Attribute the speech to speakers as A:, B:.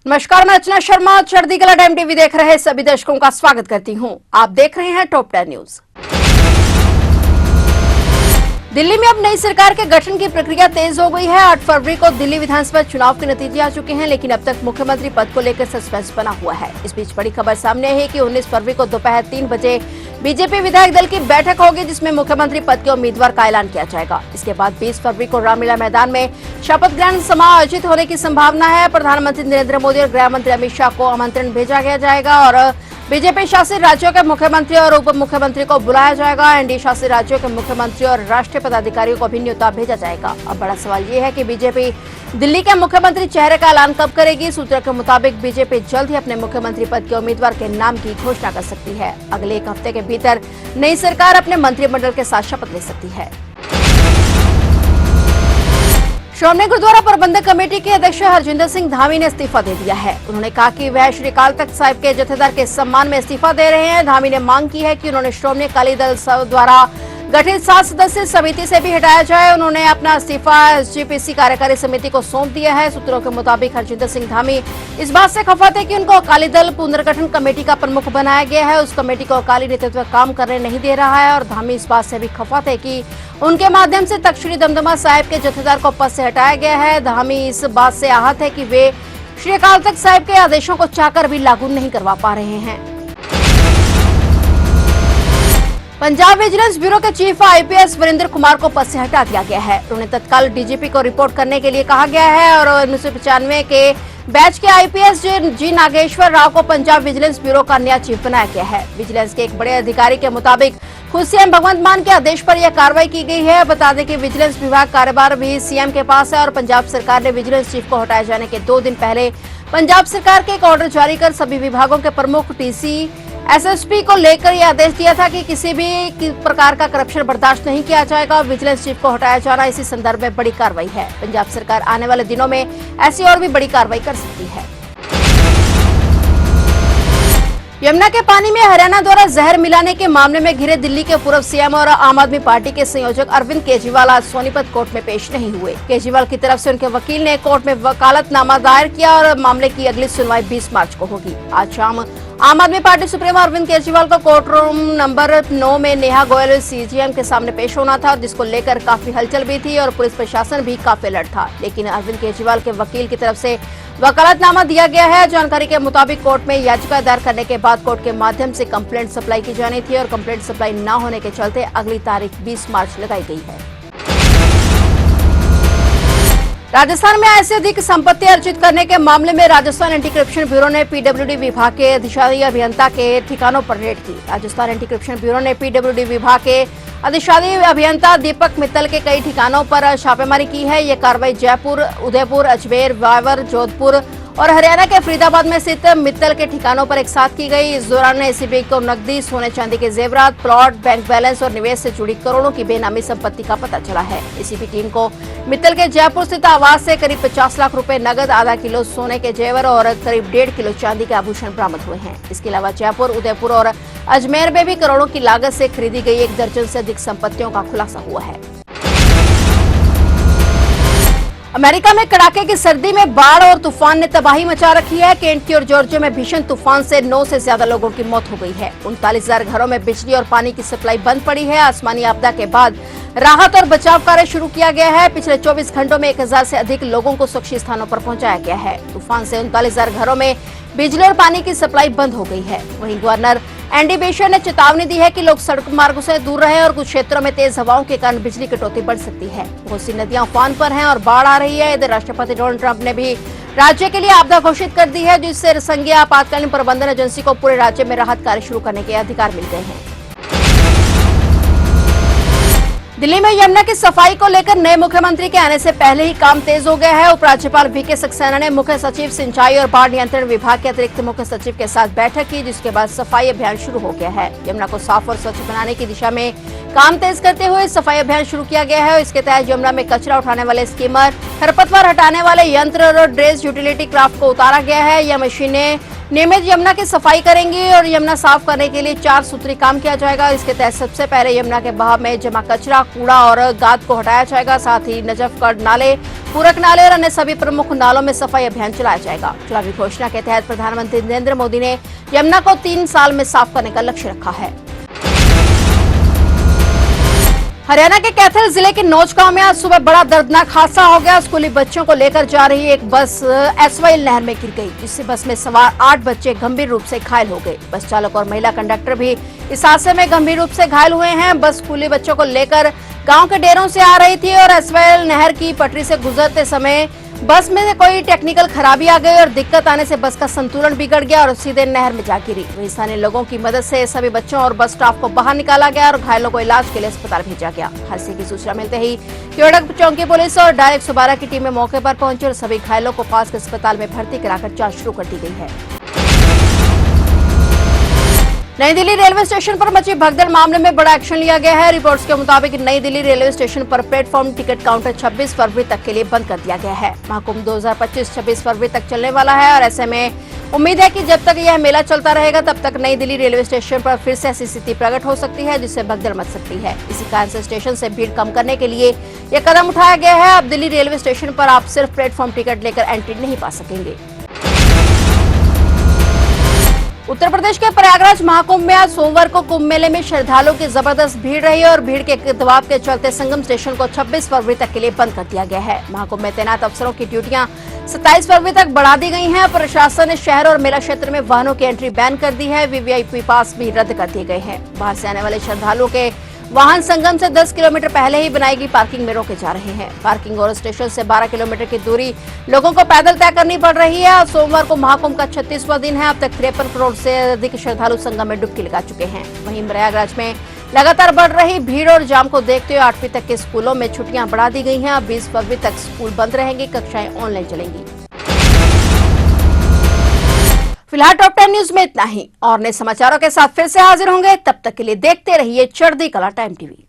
A: नमस्कार, मैं अर्चना शर्मा चढ़ती कला टाइम टीवी देख रहे सभी दर्शकों का स्वागत करती हूं। आप देख रहे हैं टॉप 10 न्यूज। दिल्ली में अब नई सरकार के गठन की प्रक्रिया तेज हो गई है। 8 फरवरी को दिल्ली विधानसभा चुनाव के नतीजे आ चुके हैं, लेकिन अब तक मुख्यमंत्री पद को लेकर सस्पेंस बना हुआ है। इस बीच बड़ी खबर सामने है कि 19 फरवरी को दोपहर 3 बजे बीजेपी विधायक दल की बैठक होगी, जिसमें मुख्यमंत्री पद के उम्मीदवार का ऐलान किया जाएगा। इसके बाद 20 फरवरी को रामलीला मैदान में शपथ ग्रहण समारोह आयोजित होने की संभावना है। प्रधानमंत्री नरेंद्र मोदी और गृह मंत्री अमित शाह को आमंत्रण भेजा गया जाएगा और बीजेपी शासित राज्यों के मुख्यमंत्री और उप मुख्यमंत्री को बुलाया जाएगा। एनडीए शासित राज्यों के मुख्यमंत्री और राष्ट्रीय पदाधिकारियों को भी न्योता भेजा जाएगा। अब बड़ा सवाल ये है कि बीजेपी दिल्ली के मुख्यमंत्री चेहरे का ऐलान कब करेगी। सूत्रों के मुताबिक बीजेपी जल्द ही अपने मुख्यमंत्री पद के उम्मीदवार के नाम की घोषणा कर सकती है। अगले एक हफ्ते के भीतर नई सरकार अपने मंत्रिमंडल के साथ शपथ ले सकती है। श्रोमणी गुरुद्वारा प्रबंधक कमेटी के अध्यक्ष हरजिंदर सिंह धामी ने इस्तीफा दे दिया है। उन्होंने कहा कि वह श्री अकाल तख्त साहिब के जत्थेदार के सम्मान में इस्तीफा दे रहे हैं। धामी ने मांग की है कि उन्होंने श्रोमणी अकाली दल द्वारा गठित 7 सदस्यीय समिति से भी हटाया जाए। उन्होंने अपना इस्तीफा एसजीपीसी कार्यकारी समिति को सौंप दिया है। सूत्रों के मुताबिक हरजिंदर सिंह धामी इस बात से खफा थे कि उनको अकाली दल पुनर्गठन कमेटी का प्रमुख बनाया गया है। उस कमेटी को अकाली नेतृत्व काम करने नहीं दे रहा है और धामी इस बात से भी खफा थे कि उनके माध्यम से तख्त श्री दमदमा साहिब के जत्थेदार को पद से हटाया गया है। धामी इस बात से आहत है कि वे श्री अकाल तख्त साहिब के आदेशों को चाहकर भी लागू नहीं करवा पा रहे हैं। पंजाब विजिलेंस ब्यूरो के चीफ आईपीएस वीरेंद्र कुमार को पद से हटा दिया गया है। उन्हें तत्काल डीजीपी को रिपोर्ट करने के लिए कहा गया है और 1995 के बैच के आईपीएस जी नागेश्वर राव को पंजाब विजिलेंस ब्यूरो का नया चीफ बनाया गया है। विजिलेंस के एक बड़े अधिकारी के मुताबिक खुद सीएम भगवंत मान के आदेश पर यह कार्रवाई की गई है। बता दें कि विजिलेंस विभाग कार्यभार भी सीएम के पास है और पंजाब सरकार ने विजिलेंस चीफ को हटाए जाने के 2 दिन पहले पंजाब सरकार के एक ऑर्डर जारी कर सभी विभागों के प्रमुख टीसी एसएसपी को लेकर यह आदेश दिया था कि किसी भी प्रकार का करप्शन बर्दाश्त नहीं किया जाएगा। विजिलेंस चीफ को हटाया जाना इसी संदर्भ में बड़ी कार्रवाई है। पंजाब सरकार आने वाले दिनों में ऐसी और भी बड़ी कार्रवाई कर सकती है। यमुना के पानी में हरियाणा द्वारा जहर मिलाने के मामले में घिरे दिल्ली के पूर्व सीएम और आम आदमी पार्टी के संयोजक अरविंद केजरीवाल आज सोनीपत कोर्ट में पेश नहीं हुए। केजरीवाल की तरफ से उनके वकील ने कोर्ट में वकालतनामा दायर किया और मामले की अगली सुनवाई 20 मार्च को होगी। आज शाम आम आदमी पार्टी सुप्रीमो अरविंद केजरीवाल को कोर्ट रूम नंबर 9 में नेहा गोयल सीजीएम के सामने पेश होना था, जिसको लेकर काफी हलचल भी थी और पुलिस प्रशासन भी काफी अलर्ट था। लेकिन अरविंद केजरीवाल के वकील की तरफ से वकालतनामा दिया गया है। जानकारी के मुताबिक कोर्ट में याचिका दायर करने के बाद कोर्ट के माध्यम से कंप्लेंट सप्लाई की जानी थी और कंप्लेंट सप्लाई न होने के चलते अगली तारीख 20 मार्च लगाई गई है। राजस्थान में आय से अधिक संपत्ति अर्जित करने के मामले में राजस्थान एंटी करप्शन ब्यूरो ने पीडब्ल्यूडी विभाग के अधिशासी अभियंता के ठिकानों पर रेड की। राजस्थान एंटी करप्शन ब्यूरो ने पीडब्ल्यूडी विभाग के अधिशासी अभियंता दीपक मित्तल के कई ठिकानों पर छापेमारी की है। ये कार्रवाई जयपुर, उदयपुर, अजमेर, वावर, जोधपुर और हरियाणा के फरीदाबाद में स्थित मित्तल के ठिकानों पर एक साथ की गई। इस दौरान एसीबी को नकदी, सोने चांदी के जेवरात, प्लॉट, बैंक बैलेंस और निवेश से जुड़ी करोड़ों की बेनामी संपत्ति का पता चला है। एसीबी टीम को मित्तल के जयपुर स्थित आवास से करीब 50 लाख रुपए नगद, आधा किलो सोने के जेवर और करीब 1.5 किलो चांदी के आभूषण बरामद हुए हैं। इसके अलावा जयपुर, उदयपुर और अजमेर में भी करोड़ों की लागत से खरीदी गई 1 दर्जन से अधिक संपत्तियों का खुलासा हुआ है। अमेरिका में कड़ाके की सर्दी में बाढ़ और तूफान ने तबाही मचा रखी है। केंटकी और जॉर्जिया में भीषण तूफान से 9 से ज्यादा लोगों की मौत हो गई है। 39,000 घरों में बिजली और पानी की सप्लाई बंद पड़ी है। आसमानी आपदा के बाद राहत और बचाव कार्य शुरू किया गया है। पिछले 24 घंटों में 1000 से अधिक लोगों को सुरक्षित स्थानों पर पहुंचाया गया है। तूफान से 39,000 घरों में बिजली और पानी की सप्लाई बंद हो गई है। वहीं गवर्नर एनडी बेशर ने चेतावनी दी है कि लोग सड़क मार्गों से दूर रहें और कुछ क्षेत्रों में तेज हवाओं के कारण बिजली कटौती बढ़ सकती है। बहुत सी नदियां उफान पर हैं और बाढ़ आ रही है। इधर राष्ट्रपति डोनाल्ड ट्रंप ने भी राज्य के लिए आपदा घोषित कर दी है, जिससे संघीय आपातकालीन प्रबंधन एजेंसी को पूरे राज्य में राहत कार्य शुरू करने के अधिकार मिल गए हैं। दिल्ली में यमुना की सफाई को लेकर नए मुख्यमंत्री के आने से पहले ही काम तेज हो गया है। उपराज्यपाल वीके सक्सेना ने मुख्य सचिव सिंचाई और बाढ़ नियंत्रण विभाग के अतिरिक्त मुख्य सचिव के साथ बैठक की, जिसके बाद सफाई अभियान शुरू हो गया है। यमुना को साफ और स्वच्छ बनाने की दिशा में काम तेज करते हुए सफाई अभियान शुरू किया गया है। इसके तहत यमुना में कचरा उठाने वाले स्कीमर, खरपतवार हटाने वाले यंत्र और ड्रेस यूटिलिटी क्राफ्ट को उतारा गया है। यह मशीनें नियमित यमुना की सफाई करेंगे और यमुना साफ करने के लिए 4 सूत्री काम किया जाएगा। इसके तहत सबसे पहले यमुना के बहाव में जमा कचरा, कूड़ा और गाद को हटाया जाएगा। साथ ही नजफगढ़ नाले, पूरक नाले और अन्य सभी प्रमुख नालों में सफाई अभियान चलाया जाएगा। चुनावी घोषणा के तहत प्रधानमंत्री नरेंद्र मोदी ने यमुना को 3 साल में साफ करने का लक्ष्य रखा है। हरियाणा के कैथल जिले के नौच गांव में आज सुबह बड़ा दर्दनाक हादसा हो गया। स्कूली बच्चों को लेकर जा रही एक बस एसवाइल नहर में गिर गई, जिससे बस में सवार 8 बच्चे गंभीर रूप से घायल हो गए। बस चालक और महिला कंडक्टर भी इस हादसे में गंभीर रूप से घायल हुए हैं। बस स्कूली बच्चों को लेकर गांव के डेरों से आ रही थी और एसवाइल नहर की पटरी से गुजरते समय बस में कोई टेक्निकल खराबी आ गई और दिक्कत आने से बस का संतुलन बिगड़ गया और सीधे नहर में जा गिरी। वहीं स्थानीय लोगों की मदद से सभी बच्चों और बस स्टाफ को बाहर निकाला गया और घायलों को इलाज के लिए अस्पताल भेजा गया। हादसे की सूचना मिलते ही क्योड़क चौकी पुलिस और डायरेक्ट 112 की टीमें मौके पर पहुंची और सभी घायलों को पास के अस्पताल में भर्ती कराकर जांच शुरू कर दी गई है। नई दिल्ली रेलवे स्टेशन पर मची भगदड़ मामले में बड़ा एक्शन लिया गया है। रिपोर्ट्स के मुताबिक नई दिल्ली रेलवे स्टेशन पर प्लेटफॉर्म टिकट काउंटर 26 फरवरी तक के लिए बंद कर दिया गया है। महाकुंभ 2025 26 फरवरी तक चलने वाला है और ऐसे में उम्मीद है कि जब तक यह मेला चलता रहेगा तब तक नई दिल्ली रेलवे स्टेशन पर फिर से ऐसी स्थिति प्रकट हो सकती है जिससे भगदड़ मच सकती है। इसी कारण से स्टेशन से भीड़ कम करने के लिए यह कदम उठाया गया है। अब दिल्ली रेलवे स्टेशन पर आप सिर्फ प्लेटफॉर्म टिकट लेकर एंट्री नहीं पा सकेंगे। उत्तर प्रदेश के प्रयागराज महाकुंभ में आज सोमवार को कुंभ मेले में श्रद्धालुओं की जबरदस्त भीड़ रही और भीड़ के दबाव के चलते संगम स्टेशन को 26 फरवरी तक के लिए बंद कर दिया गया है। महाकुंभ में तैनात अफसरों की ड्यूटियां 27 फरवरी तक बढ़ा दी गई हैं। प्रशासन ने शहर और मेला क्षेत्र में वाहनों की एंट्री बैन कर दी है। वीवीआईपी पास भी रद्द कर दिए गए हैं। बाहर से आने वाले श्रद्धालुओं के वाहन संगम से 10 किलोमीटर पहले ही बनाई गई पार्किंग में रोके जा रहे हैं। पार्किंग और स्टेशन से 12 किलोमीटर की दूरी लोगों को पैदल तय करनी पड़ रही है। सोमवार को महाकुंभ का 36वां दिन है। अब तक 53 करोड़ से अधिक श्रद्धालु संगम में डुबकी लगा चुके हैं। वहीं प्रयागराज में लगातार बढ़ रही भीड़ और जाम को देखते हुए 8वीं तक के स्कूलों में छुट्टियां बढ़ा दी गई हैं। अब 20 फरवरी तक स्कूल बंद रहेंगे, कक्षाएं ऑनलाइन चलेंगी। फिलहाल टॉप 10 न्यूज में इतना ही और नए समाचारों के साथ फिर से हाजिर होंगे। तब तक के लिए देखते रहिए चढ़ती कला टाइम टीवी।